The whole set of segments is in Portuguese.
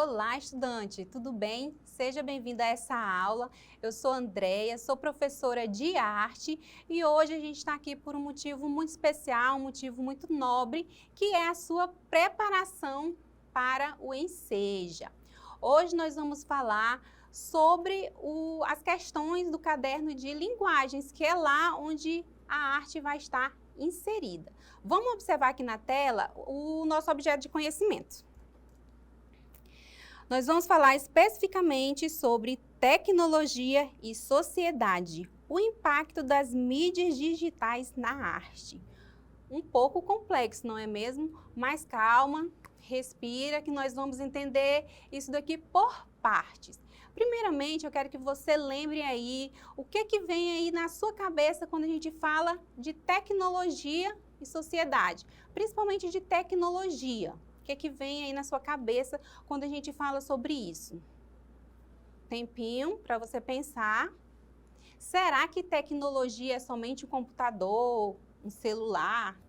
Olá, estudante, tudo bem? Seja bem-vindo a essa aula. Eu sou Andreia, sou professora de arte e hoje a gente está aqui por um motivo muito especial, um motivo muito nobre, que é a sua preparação para o Enseja. Hoje nós vamos falar sobre as questões do caderno de linguagens, que é lá onde a arte vai estar inserida. Vamos observar aqui na tela o nosso objeto de conhecimento. Nós vamos falar especificamente sobre tecnologia e sociedade, o impacto das mídias digitais na arte. Um pouco complexo, não é mesmo? Mas calma, respira que nós vamos entender isso daqui por partes. Primeiramente, eu quero que você lembre aí o que vem aí na sua cabeça quando a gente fala de tecnologia e sociedade, principalmente de tecnologia. O que vem aí na sua cabeça quando a gente fala sobre isso? Tempinho para você pensar. Será que tecnologia é somente um computador, um celular?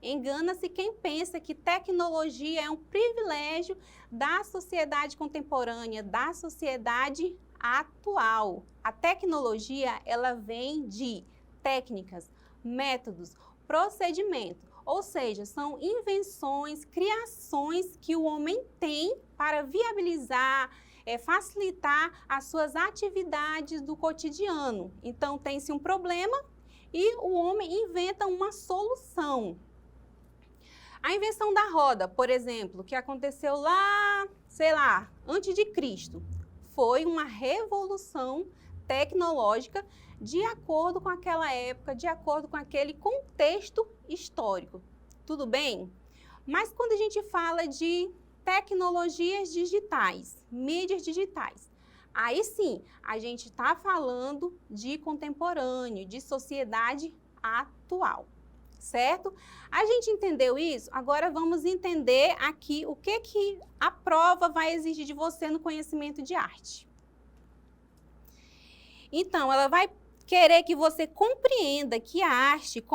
Engana-se quem pensa que tecnologia é um privilégio da sociedade contemporânea, da sociedade atual. A tecnologia, ela vem de técnicas, métodos, procedimentos. Ou seja, são invenções, criações que o homem tem para viabilizar, facilitar as suas atividades do cotidiano. Então, tem-se um problema e o homem inventa uma solução. A invenção da roda, por exemplo, que aconteceu lá, sei lá, antes de Cristo, foi uma revolução tecnológica de acordo com aquela época, de acordo com aquele contexto histórico. Tudo bem? Mas quando a gente fala de tecnologias digitais, mídias digitais, aí sim, a gente está falando de contemporâneo, de sociedade atual, certo? A gente entendeu isso? Agora vamos entender aqui o que a prova vai exigir de você no conhecimento de arte. Então, ela vai querer que você compreenda que a arte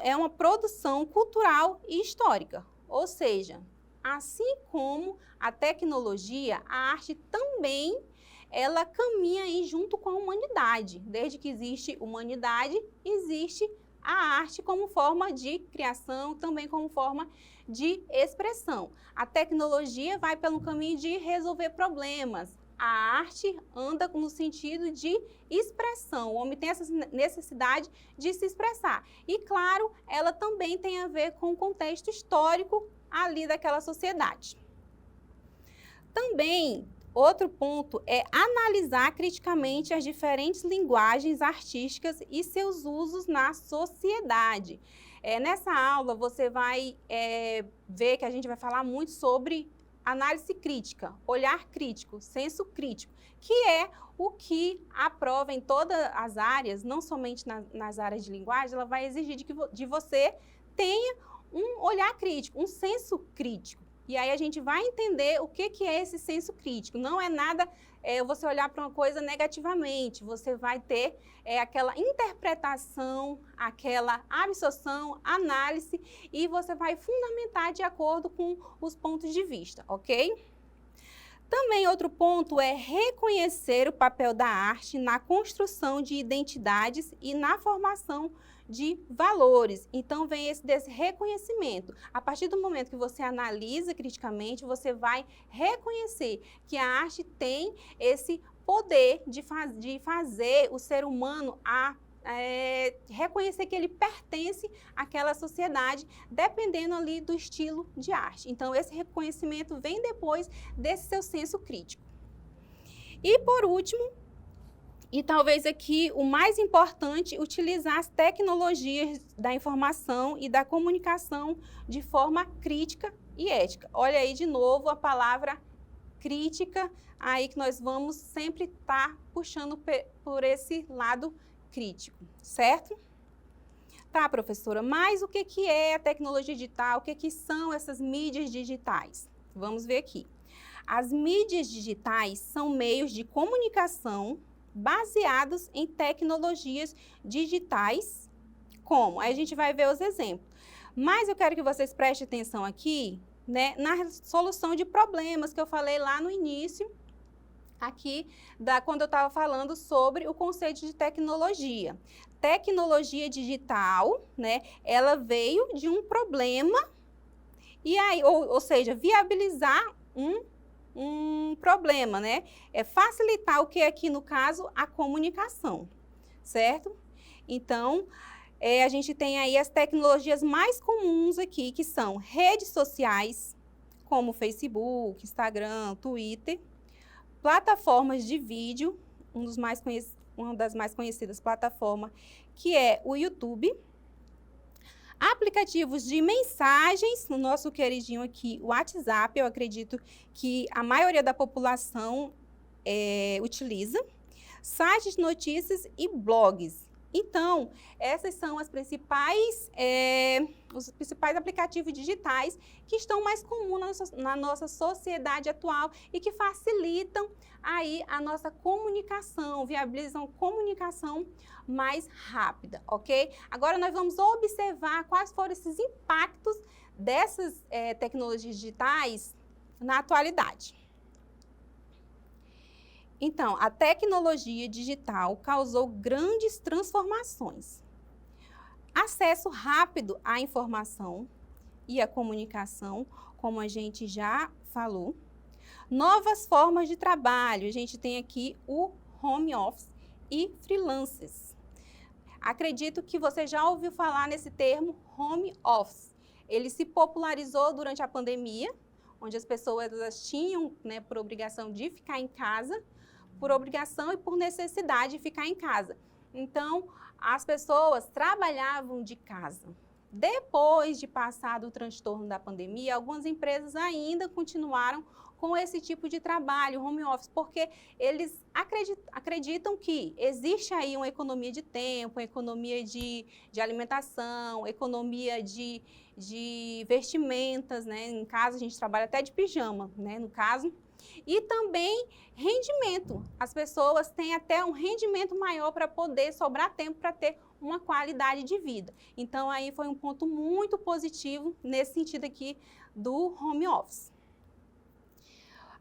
é uma produção cultural e histórica. Ou seja, assim como a tecnologia, a arte também ela caminha aí junto com a humanidade. Desde que existe humanidade, existe a arte como forma de criação, também como forma de expressão. A tecnologia vai pelo caminho de resolver problemas. A arte anda no sentido de expressão. O homem tem essa necessidade de se expressar. E, claro, ela também tem a ver com o contexto histórico ali daquela sociedade. Também, outro ponto é analisar criticamente as diferentes linguagens artísticas e seus usos na sociedade. Nessa aula, você vai ver que a gente vai falar muito sobre análise crítica, olhar crítico, senso crítico, que é o que a prova em todas as áreas, não somente nas áreas de linguagem, ela vai exigir de você tenha um olhar crítico, um senso crítico. E aí a gente vai entender o que é esse senso crítico. Não é nada você olhar para uma coisa negativamente, você vai ter aquela interpretação, aquela absorção, análise, e você vai fundamentar de acordo com os pontos de vista, ok? Também outro ponto é reconhecer o papel da arte na construção de identidades e na formação de valores. Então, vem desse reconhecimento. A partir do momento que você analisa criticamente, você vai reconhecer que a arte tem esse poder de fazer o ser humano reconhecer que ele pertence àquela sociedade, dependendo ali do estilo de arte. Então, esse reconhecimento vem depois desse seu senso crítico. E, por último, e talvez aqui o mais importante, utilizar as tecnologias da informação e da comunicação de forma crítica e ética. Olha aí de novo a palavra crítica, aí que nós vamos sempre estar puxando por esse lado crítico, certo? Tá, professora, mas o que é a tecnologia digital? O que são essas mídias digitais? Vamos ver aqui. As mídias digitais são meios de comunicação baseados em tecnologias digitais, como? Aí a gente vai ver os exemplos. Mas eu quero que vocês prestem atenção aqui né, na solução de problemas que eu falei lá no início, aqui, quando eu estava falando sobre o conceito de tecnologia. Tecnologia digital, né, ela veio de um problema, e aí, ou seja, viabilizar um problema, né? É facilitar o que aqui, no caso, a comunicação, certo? Então, a gente tem aí as tecnologias mais comuns aqui, que são redes sociais, como Facebook, Instagram, Twitter, plataformas de vídeo, uma das mais conhecidas plataformas, que é o YouTube, aplicativos de mensagens, no nosso queridinho aqui, o WhatsApp, eu acredito que a maioria da população utiliza, sites de notícias e blogs. Então, essas são os principais aplicativos digitais que estão mais comuns na nossa sociedade atual e que facilitam aí a nossa comunicação, viabilizam comunicação mais rápida, ok? Agora nós vamos observar quais foram esses impactos dessas tecnologias digitais na atualidade. Então, a tecnologia digital causou grandes transformações. Acesso rápido à informação e à comunicação, como a gente já falou. Novas formas de trabalho, a gente tem aqui o home office e freelancers. Acredito que você já ouviu falar nesse termo home office. Ele se popularizou durante a pandemia, onde as pessoas tinham, né, por obrigação de ficar em casa, por obrigação e por necessidade de ficar em casa. Então, as pessoas trabalhavam de casa. Depois de passar do transtorno da pandemia, algumas empresas ainda continuaram com esse tipo de trabalho, home office, porque eles acreditam que existe aí uma economia de tempo, uma economia de alimentação, economia de vestimentas, né? Em casa a gente trabalha até de pijama, né? No caso. E também rendimento. As pessoas têm até um rendimento maior para poder sobrar tempo para ter uma qualidade de vida. Então, aí foi um ponto muito positivo nesse sentido aqui do home office.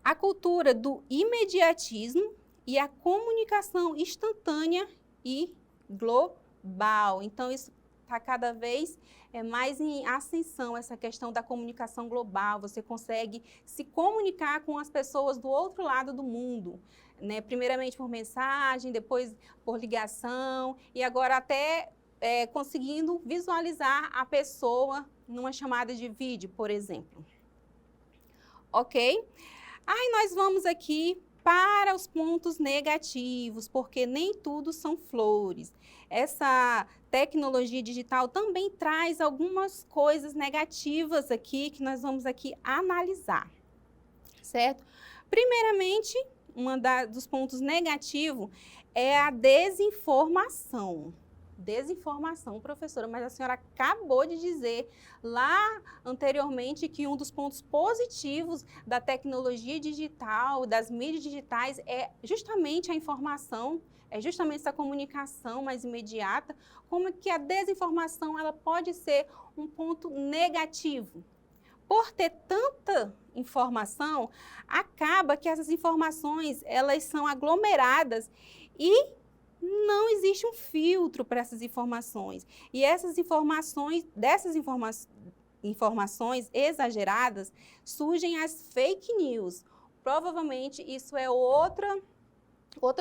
A cultura do imediatismo e a comunicação instantânea e global. Então, isso está cada vez mais em ascensão, essa questão da comunicação global. Você consegue se comunicar com as pessoas do outro lado do mundo, né? Primeiramente por mensagem, depois por ligação e agora até conseguindo visualizar a pessoa numa chamada de vídeo, por exemplo. Ok? Aí nós vamos aqui para os pontos negativos, porque nem tudo são flores. Essa tecnologia digital também traz algumas coisas negativas aqui, que nós vamos aqui analisar, certo? Primeiramente, dos pontos negativos é a desinformação. Desinformação, professora, mas a senhora acabou de dizer lá anteriormente que um dos pontos positivos da tecnologia digital, das mídias digitais, é justamente a informação, é justamente essa comunicação mais imediata. Como que a desinformação ela pode ser um ponto negativo? Por ter tanta informação, acaba que essas informações elas são aglomeradas e não existe um filtro para essas informações. E essas informações, informações exageradas, surgem as fake news. Provavelmente isso é outra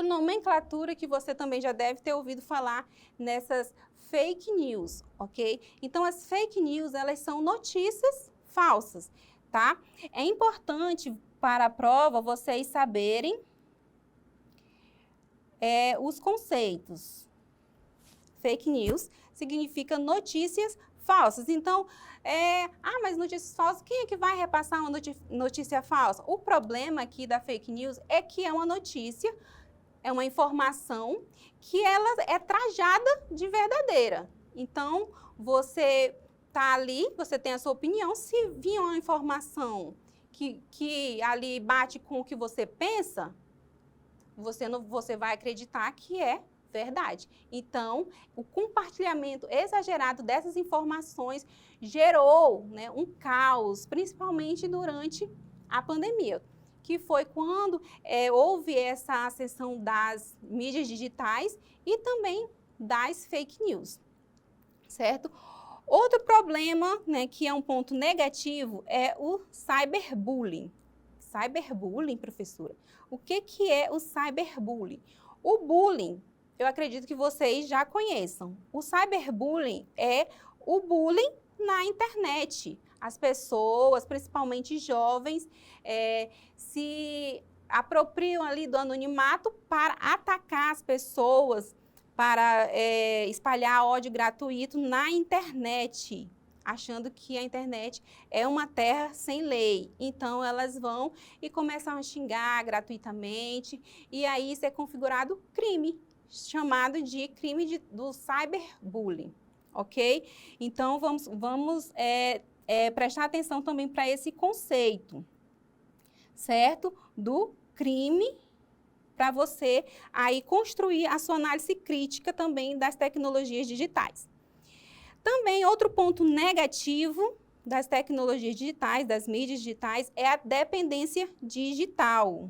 nomenclatura que você também já deve ter ouvido falar nessas fake news, ok? Então, as fake news, elas são notícias falsas, tá? É importante para a prova vocês saberem os conceitos. Fake news significa notícias falsas. Então, mas notícias falsas, quem é que vai repassar uma notícia falsa? O problema aqui da fake news é que é uma notícia, é uma informação que ela é trajada de verdadeira. Então, você está ali, você tem a sua opinião, se vir uma informação que ali bate com o que você pensa, você vai acreditar que é Verdade. Então, o compartilhamento exagerado dessas informações gerou, né, um caos, principalmente durante a pandemia, que foi quando houve essa ascensão das mídias digitais e também das fake news, certo? Outro problema, né, que é um ponto negativo, é o cyberbullying. Cyberbullying, professora? O que é o cyberbullying? O bullying, eu acredito que vocês já conheçam. O cyberbullying é o bullying na internet. As pessoas, principalmente jovens, se apropriam ali do anonimato para atacar as pessoas, para espalhar ódio gratuito na internet, achando que a internet é uma terra sem lei. Então, elas vão e começam a xingar gratuitamente, e aí isso é configurado crime, chamado de crime do cyberbullying, ok? Então, vamos prestar atenção também para esse conceito, certo? Do crime, para você aí construir a sua análise crítica também das tecnologias digitais. Também outro ponto negativo das tecnologias digitais, das mídias digitais, é a dependência digital.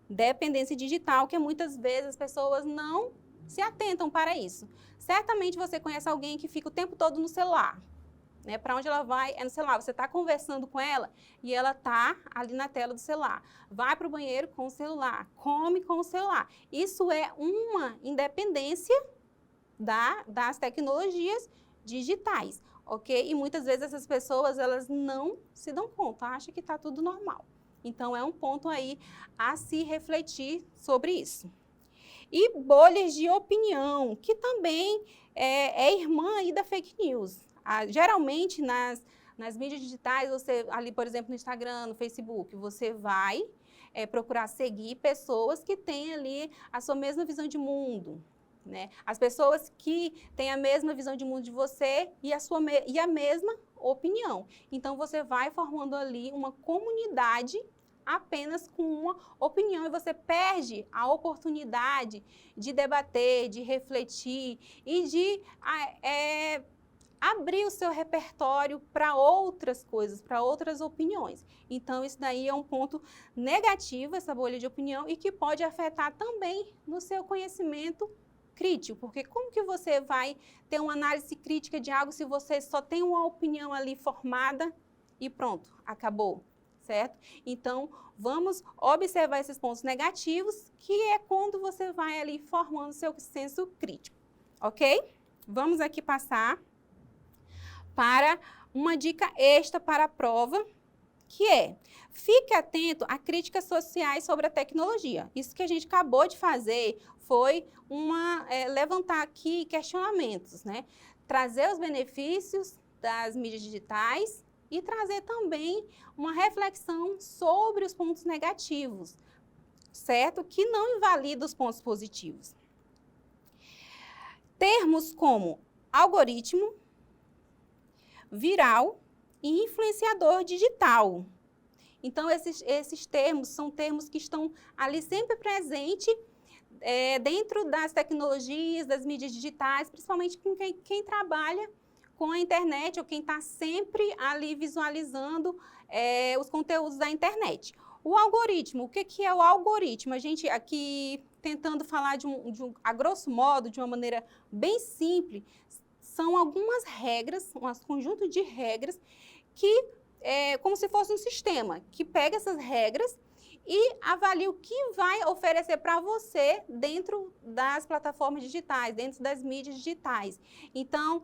Dependência digital, que muitas vezes as pessoas não se atentam para isso. Certamente você conhece alguém que fica o tempo todo no celular. Né? Para onde ela vai é no celular. Você está conversando com ela e ela está ali na tela do celular. Vai para o banheiro com o celular, come com o celular. Isso é uma independência das tecnologias digitais, ok? E muitas vezes essas pessoas, elas não se dão conta, acham que está tudo normal. Então, é um ponto aí a se refletir sobre isso. E bolhas de opinião, que também é irmã aí da fake news. Geralmente, nas mídias digitais, você, ali, por exemplo, no Instagram, no Facebook, você vai procurar seguir pessoas que têm ali a sua mesma visão de mundo, né? As pessoas que têm a mesma visão de mundo de você e a mesma opinião. Então, você vai formando ali uma comunidade apenas com uma opinião e você perde a oportunidade de debater, de refletir e de abrir o seu repertório para outras coisas, para outras opiniões. Então, isso daí é um ponto negativo, essa bolha de opinião, e que pode afetar também no seu conhecimento crítico, porque como que você vai ter uma análise crítica de algo se você só tem uma opinião ali formada e pronto, acabou, certo? Então, vamos observar esses pontos negativos, que é quando você vai ali formando seu senso crítico, ok? Vamos aqui passar para uma dica extra para a prova, que é, fique atento a críticas sociais sobre a tecnologia. Isso que a gente acabou de fazer foi levantar aqui questionamentos, né? Trazer os benefícios das mídias digitais e trazer também uma reflexão sobre os pontos negativos, certo? Que não invalida os pontos positivos. Termos como algoritmo, viral e influenciador digital. Então, esses termos são termos que estão ali sempre presentes dentro das tecnologias, das mídias digitais, principalmente com quem trabalha com a internet ou quem está sempre ali visualizando os conteúdos da internet. O algoritmo, o que é o algoritmo? A gente aqui tentando falar a grosso modo, de uma maneira bem simples, são algumas regras, um conjunto de regras que como se fosse um sistema que pega essas regras e avalia o que vai oferecer para você dentro das plataformas digitais, dentro das mídias digitais. Então,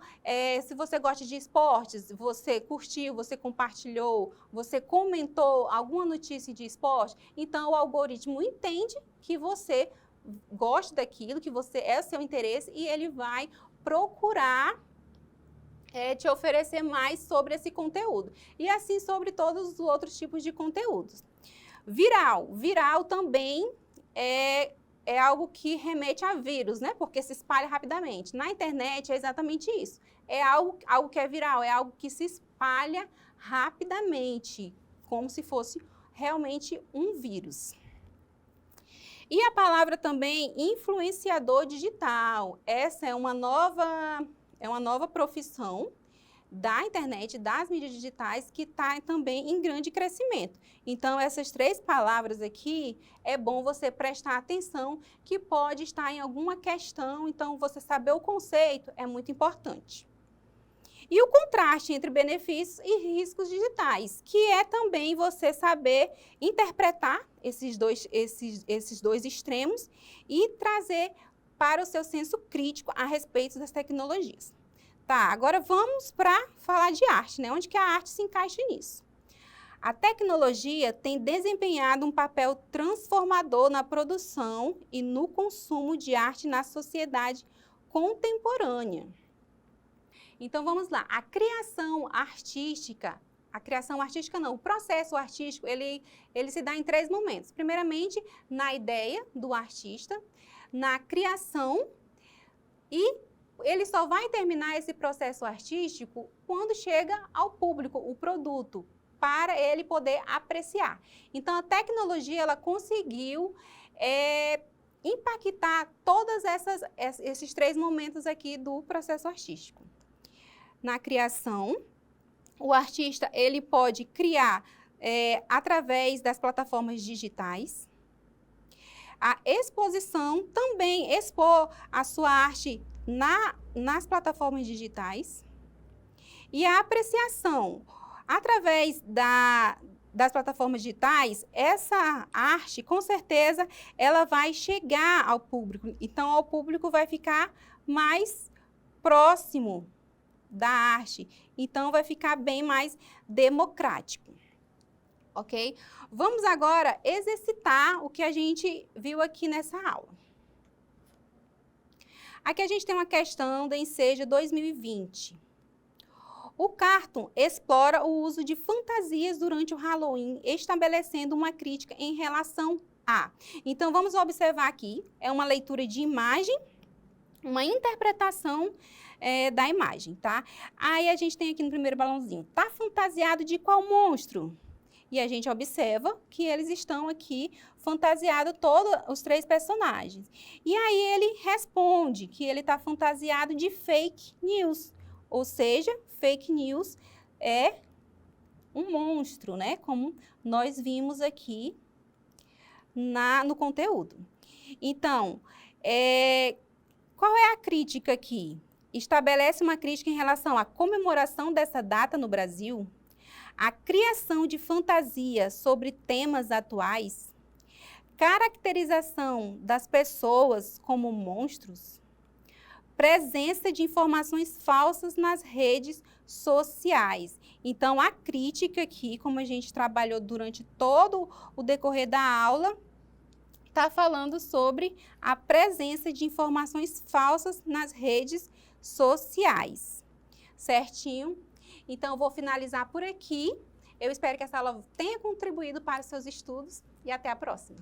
se você gosta de esportes, você curtiu, você compartilhou, você comentou alguma notícia de esporte, então o algoritmo entende que você gosta daquilo, que é o seu interesse e ele vai procurar te oferecer mais sobre esse conteúdo. E assim sobre todos os outros tipos de conteúdos. Viral também é algo que remete a vírus, né? Porque se espalha rapidamente. Na internet é exatamente isso. É algo que é viral, é algo que se espalha rapidamente, como se fosse realmente um vírus. E a palavra também influenciador digital. Essa é uma nova profissão da internet, das mídias digitais, que está também em grande crescimento. Então, essas 3 palavras aqui, é bom você prestar atenção, que pode estar em alguma questão, então você saber o conceito é muito importante. E o contraste entre benefícios e riscos digitais, que é também você saber interpretar esses dois extremos e trazer para o seu senso crítico a respeito das tecnologias. Tá, agora vamos para falar de arte, né? Onde que a arte se encaixa nisso? A tecnologia tem desempenhado um papel transformador na produção e no consumo de arte na sociedade contemporânea. Então, vamos lá. A criação artística não, o processo artístico, ele se dá em 3 momentos. Primeiramente, na ideia do artista, na criação, e ele só vai terminar esse processo artístico quando chega ao público, o produto, para ele poder apreciar. Então, a tecnologia, ela conseguiu impactar todos esses 3 momentos aqui do processo artístico. Na criação, o artista ele pode criar através das plataformas digitais. A exposição, também expor a sua arte nas plataformas digitais. E a apreciação, através das plataformas digitais, essa arte, com certeza, ela vai chegar ao público. Então, o público vai ficar mais próximo da arte. Então, vai ficar bem mais democrático. Ok? Vamos agora exercitar o que a gente viu aqui nessa aula. Aqui a gente tem uma questão da Enseja 2020. O Cartoon explora o uso de fantasias durante o Halloween, estabelecendo uma crítica em relação a. Então, vamos observar aqui, é uma leitura de imagem, uma interpretação da imagem, tá? Aí a gente tem aqui no primeiro balãozinho, tá fantasiado de qual monstro? E a gente observa que eles estão aqui fantasiados, todos os 3 personagens. E aí ele responde que ele está fantasiado de fake news. Ou seja, fake news é um monstro, né? Como nós vimos aqui no conteúdo. Então, qual é a crítica aqui? Estabelece uma crítica em relação à comemoração dessa data no Brasil, a criação de fantasia sobre temas atuais, caracterização das pessoas como monstros, presença de informações falsas nas redes sociais. Então, a crítica aqui, como a gente trabalhou durante todo o decorrer da aula, está falando sobre a presença de informações falsas nas redes sociais. Certinho? Então, eu vou finalizar por aqui. Eu espero que essa aula tenha contribuído para os seus estudos e até a próxima.